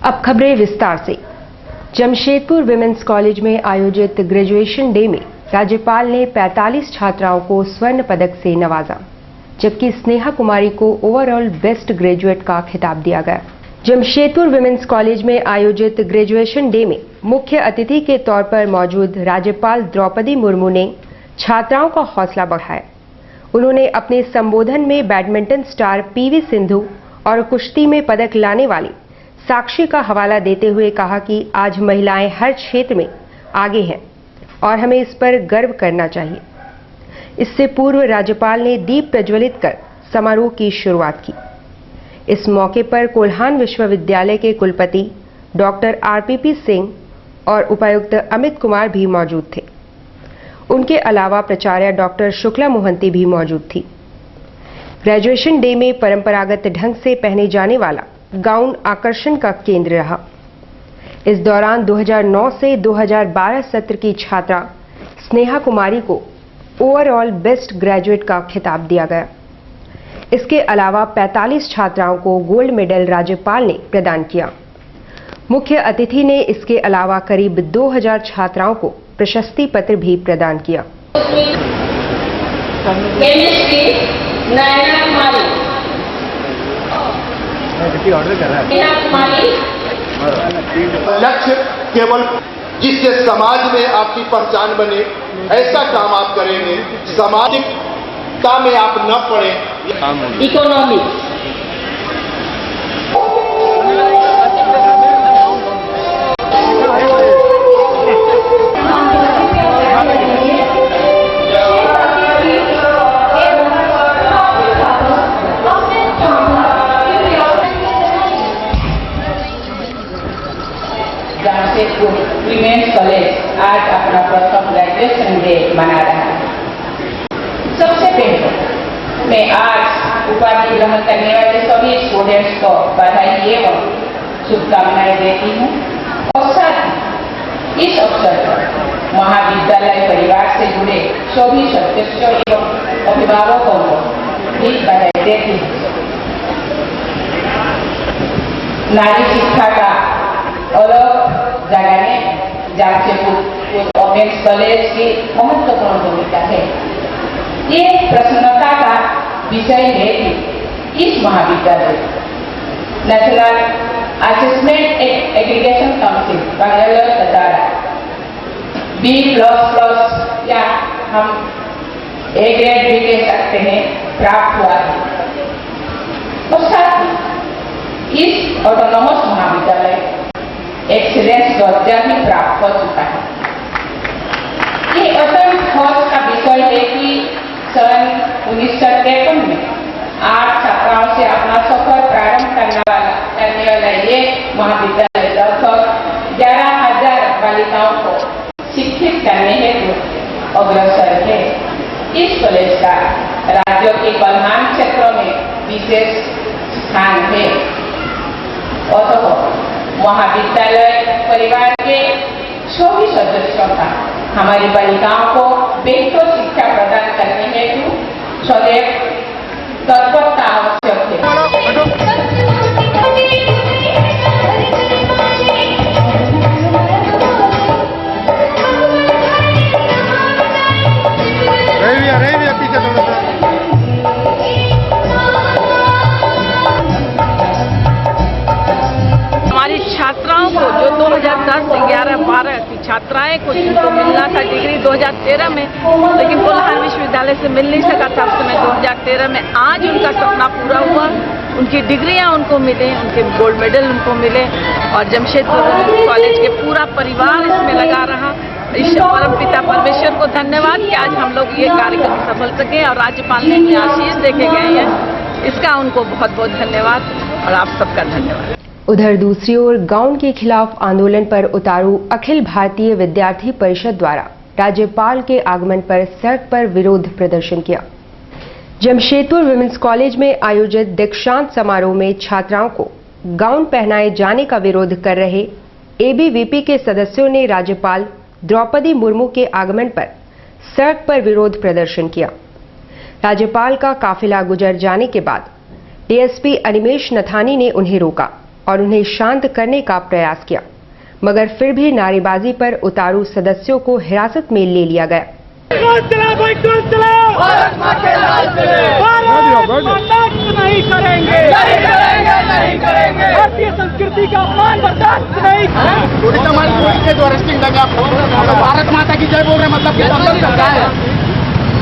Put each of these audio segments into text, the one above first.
अब खबरें विस्तार से। जमशेदपुर विमेंस कॉलेज में आयोजित ग्रेजुएशन डे में राज्यपाल ने 45 छात्राओं को स्वर्ण पदक से नवाजा, जबकि स्नेहा कुमारी को ओवरऑल बेस्ट ग्रेजुएट का खिताब दिया गया। जमशेदपुर विमेंस कॉलेज में आयोजित ग्रेजुएशन डे में मुख्य अतिथि के तौर पर मौजूद राज्यपाल द्रौपदी मुर्मू ने छात्राओं का हौसला बढ़ाया। उन्होंने अपने संबोधन में बैडमिंटन स्टार पीवी सिंधु और कुश्ती में पदक लाने वाली साक्षी का हवाला देते हुए कहा कि आज महिलाएं हर क्षेत्र में आगे हैं और हमें इस पर गर्व करना चाहिए। इससे पूर्व राज्यपाल ने दीप प्रज्वलित कर समारोह की शुरुआत की। इस मौके पर कोल्हान विश्वविद्यालय के कुलपति डॉक्टर आरपीपी सिंह और उपायुक्त अमित कुमार भी मौजूद थे। उनके अलावा प्राचार्य डॉक्टर शुक्ला मोहंती भी मौजूद थी। ग्रेजुएशन डे में परंपरागत ढंग से पहने जाने वाला गाउन आकर्षण का केंद्र रहा। इस दौरान 2009 से 2012 सत्र की छात्रा स्नेहा कुमारी को ओवरऑल बेस्ट ग्रेजुएट का खिताब दिया गया। इसके अलावा 45 छात्राओं को गोल्ड मेडल राज्यपाल ने प्रदान किया। मुख्य अतिथि ने इसके अलावा करीब 2000 छात्राओं को प्रशस्ति पत्र भी प्रदान किया। लक्ष्य केवल जिससे समाज में आपकी पहचान बने, ऐसा काम आप करेंगे। सामाजिकता में आप न पड़े। इकोनॉमिक्स, जमशेदपुर विमेंस कॉलेज आज अपना प्रथम ग्रेजुएशन डे मना रहा है। सबसे पहले मैं आज उपाधि ग्रहण करने वाले सभी स्टूडेंट्स को बधाई एवं शुभकामनाएं देती हूँ और साथ ही इस अवसर पर महाविद्यालय परिवार से जुड़े सभी सदस्यों एवं अभिभावकों को भी बधाई देती हूँ। नारी शिक्षा का अलग जगाने जमशेदपुर वुमेन्स कॉलेज की महत्वपूर्ण भूमिका है। ये प्रसन्नता का विषय है कि इस महाविद्यालय national assessment aggregation council Bangladesh द्वारा B++ या हम A ग्रेड भी कह सकते हैं प्राप्त हुआ है। और साथ ही इस ऑटोनोमस महाविद्यालय एक्सीलेंस दर्जा भी प्राप्त हो चुका है। ये अत्यंत हर्ष का विषय है कि सन 1953 में 8 छात्राओं से अपना सफर प्रारंभ करने वाला ये महाविद्यालय लगभग 11,000 बालिकाओं को शिक्षित करने हेतु अग्रसर है। इस कॉलेज का राज्य के कोल्हान क्षेत्रों में विशेष स्थान है। अतः महाविद्यालय परिवार के सभी सदस्यों का हमारी बालिकाओं को बेहतर शिक्षा प्रदान करने हेतु सदैव तत्परता आवश्यक है। छात्राओं को जो 2010, 11, 12 की छात्राएं को जिनको मिलना था डिग्री 2013 में, लेकिन कोल्हान विश्वविद्यालय से मिल नहीं सका था उस समय 2013 में, आज उनका सपना पूरा हुआ। उनकी डिग्रियां उनको मिले, उनके गोल्ड मेडल उनको मिले और जमशेदपुर कॉलेज के पूरा परिवार इसमें लगा रहा। ईश्वर परमपिता परमेश्वर को धन्यवाद कि आज हम लोग ये कार्यक्रम सफल सके और राज्यपाल ने अपने आशीष देके गए हैं, इसका उनको बहुत बहुत धन्यवाद और आप सबका धन्यवाद। उधर दूसरी ओर गाउन के खिलाफ आंदोलन पर उतारू अखिल भारतीय विद्यार्थी परिषद द्वारा राज्यपाल के आगमन पर सड़क पर विरोध प्रदर्शन किया। जमशेदपुर विमेंस कॉलेज में आयोजित दीक्षांत समारोह में छात्राओं को गाउन पहनाए जाने का विरोध कर रहे एबीवीपी के सदस्यों ने राज्यपाल द्रौपदी मुर्मू के आगमन पर सड़क पर विरोध प्रदर्शन किया। राज्यपाल का काफिला गुजर जाने के बाद डीएसपी अनिमेश नथानी ने उन्हें रोका और उन्हें शांत करने का प्रयास किया, मगर फिर भी नारेबाजी पर उतारू सदस्यों को हिरासत में ले लिया गया। नहीं करेंगे, भारतीय संस्कृति का अपमान बर्दाश्त नहीं। भारत माता की जय बोल रहे मतलब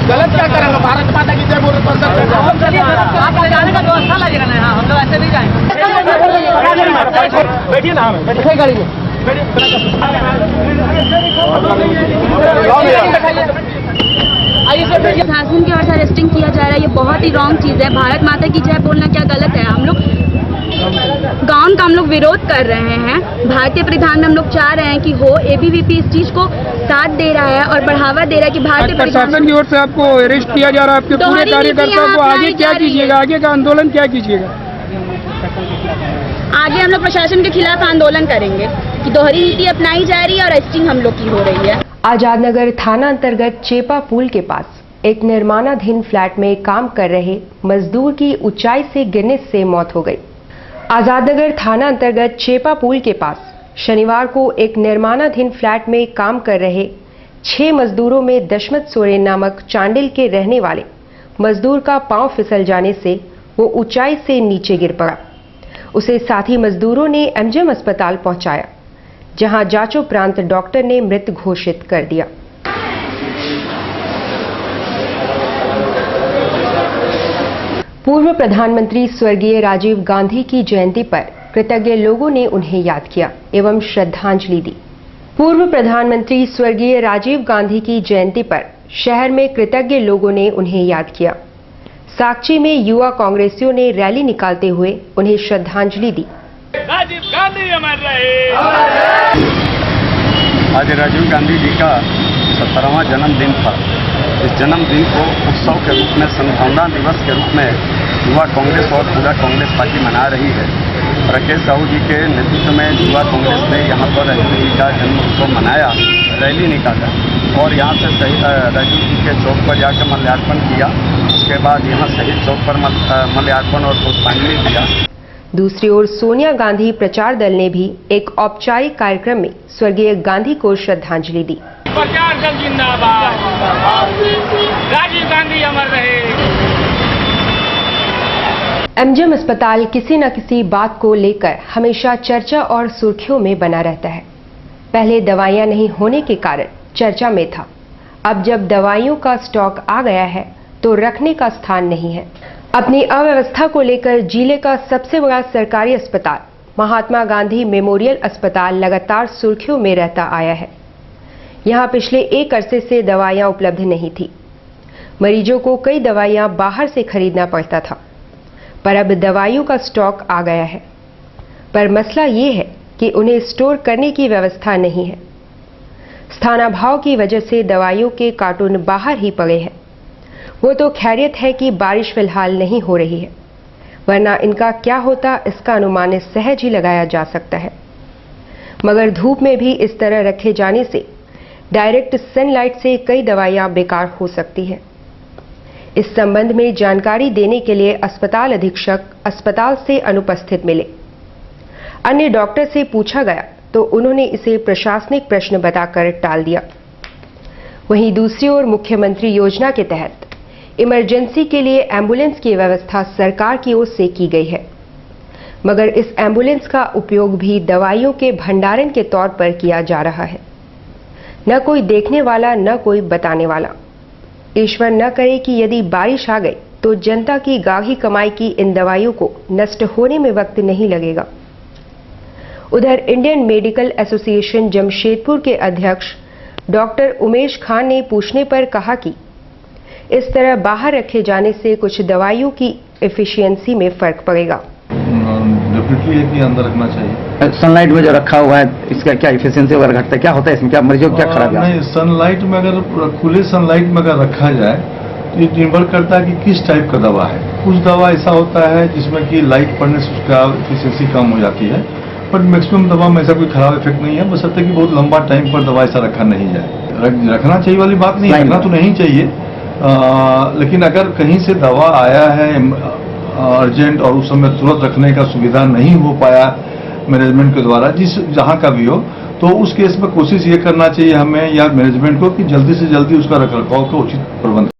गलत क्या करेंगे? भारत माता की जय बोल रहे जाने का व्यवस्था लगेगा ना, हम लोग ऐसे नहीं जाएंगे। बैठिए ना, बैठे गाड़ी में। प्रशासन की ओर से अरेस्टिंग किया जा रहा है, ये बहुत ही रॉन्ग चीज़ है। भारत माता की जय बोलना क्या गलत है? हम लोग गाँव का हम लोग विरोध कर रहे हैं। भारतीय परिधान में हम लोग चाह रहे हैं कि हो, एबीवीपी इस चीज को साथ दे रहा है और बढ़ावा दे रहा है कि भारतीय प्रशासन की ओर से आपको अरेस्ट किया जा रहा है। आपके पूरे कार्यकर्ता को आगे क्या कीजिएगा? आगे का आंदोलन क्या कीजिएगा? आगे हम लोग प्रशासन के खिलाफ आंदोलन करेंगे कि दोहरी नीति अपनाई जा रही है और अरेस्टिंग हम लोग की हो रही है। आजादनगर थाना अंतर्गत चेपा पुल के पास एक निर्माणाधीन फ्लैट में काम कर रहे मजदूर की ऊंचाई से गिरने से मौत हो गई। आजादनगर थाना अंतर्गत चेपा पुल के पास शनिवार को एक निर्माणाधीन फ्लैट में काम कर रहे 6 मजदूरों में दशमत सोरेन नामक चांडिल के रहने वाले मजदूर का पांव फिसल जाने से वो ऊंचाई से नीचे गिर पड़ा। उसे साथी मजदूरों ने एमजीएम अस्पताल पहुंचाया, जहां जांचोपरांत डॉक्टर ने मृत घोषित कर दिया। पूर्व प्रधानमंत्री स्वर्गीय राजीव गांधी की जयंती पर कृतज्ञ लोगों ने उन्हें याद किया एवं श्रद्धांजलि दी। पूर्व प्रधानमंत्री स्वर्गीय राजीव गांधी की जयंती पर शहर में कृतज्ञ लोगों ने उन्हें याद किया। साकची में युवा कांग्रेसियों ने रैली निकालते हुए उन्हें श्रद्धांजलि दी। राजीव गांधी अमर रहे। आज राजीव गांधी जी का 17वां जन्मदिन था। इस जन्मदिन को उत्सव के रूप में, संभावना दिवस के रूप में युवा कांग्रेस और पूरा कांग्रेस पार्टी मना रही है। राकेश साहू जी के नेतृत्व में युवा कांग्रेस ने यहाँ पर राजीव जी का जन्म उत्सव मनाया, रैली निकाला और यहाँ से राजीव जी के चौक पर जाकर माल्यार्पण किया। उसके बाद यहाँ शहीद चौक पर माल्यार्पण और पुष्पांजलि दिया। दूसरी ओर सोनिया गांधी प्रचार दल ने भी एक औपचारिक कार्यक्रम में स्वर्गीय गांधी को श्रद्धांजलि दी। प्रचार दल जिंदाबाद, राजीव गांधी अमर रहे। एमजीएम अस्पताल किसी न किसी बात को लेकर हमेशा चर्चा और सुर्खियों में बना रहता है। पहले दवाइयां नहीं होने के कारण चर्चा में था, अब जब दवाइयों का स्टॉक आ गया है तो रखने का स्थान नहीं है। अपनी अव्यवस्था को लेकर जिले का सबसे बड़ा सरकारी अस्पताल महात्मा गांधी मेमोरियल अस्पताल लगातार सुर्खियों में रहता आया है। यहां पिछले एक अरसे से दवाइयां उपलब्ध नहीं थी। मरीजों को कई दवाइयां बाहर से खरीदना पड़ता था, पर अब दवाइयों का स्टॉक आ गया है। पर मसला ये है कि उन्हें स्टोर करने की व्यवस्था नहीं है। स्थानाभाव की वजह से दवाइयों के कार्टून बाहर ही पड़े हैं। वो तो खैरियत है कि बारिश फिलहाल नहीं हो रही है, वरना इनका क्या होता इसका अनुमान सहज ही लगाया जा सकता है। मगर धूप में भी इस तरह रखे जाने से डायरेक्ट सनलाइट से कई दवाइयां बेकार हो सकती हैं। इस संबंध में जानकारी देने के लिए अस्पताल अधीक्षक अस्पताल से अनुपस्थित मिले। अन्य डॉक्टर से पूछा गया तो उन्होंने इसे प्रशासनिक प्रश्न बताकर टाल दिया। वहीं दूसरी ओर मुख्यमंत्री योजना के तहत इमरजेंसी के लिए एम्बुलेंस की व्यवस्था सरकार की ओर से की गई है, मगर इस एम्बुलेंस का उपयोग भी दवाइयों के भंडारण के तौर पर किया जा रहा है। न कोई देखने वाला, न कोई बताने वाला। ईश्वर न करे कि यदि बारिश आ गई तो जनता की गाढ़ी कमाई की इन दवाइयों को नष्ट होने में वक्त नहीं लगेगा। उधर इंडियन मेडिकल एसोसिएशन जमशेदपुर के अध्यक्ष डॉक्टर उमेश खान ने पूछने पर कहा कि इस तरह बाहर रखे जाने से कुछ दवाइयों की एफिशिएंसी में फर्क पड़ेगा। डेफिनेटली है कि अंदर रखना चाहिए। सनलाइट में जो रखा हुआ है इसका क्या इफिशिएंसी वगैरह घटता है, क्या होता है इसमें, क्या मरीजों को क्या खराब है? नहीं, सनलाइट में अगर खुले सनलाइट में अगर रखा जाए तो ये निर्भर करता है कि किस टाइप का दवा है। कुछ दवा ऐसा होता है जिसमें कि लाइट पड़ने से उसका इफिशिएंसी कम हो जाती है, बट मैक्सिमम दवा में ऐसा कोई खराब इफेक्ट नहीं है, बशर्ते कि बहुत लंबा टाइम पर दवा ऐसा रखा नहीं जाए। रखना चाहिए वाली बात नहीं, रखना तो नहीं चाहिए, लेकिन अगर कहीं से दवा आया है अर्जेंट और उस समय तुरंत रखने का सुविधा नहीं हो पाया मैनेजमेंट के द्वारा जहां का भी हो, तो उस केस में कोशिश ये करना चाहिए हमें या मैनेजमेंट को कि जल्दी से जल्दी उसका रखरखाव का उचित प्रबंध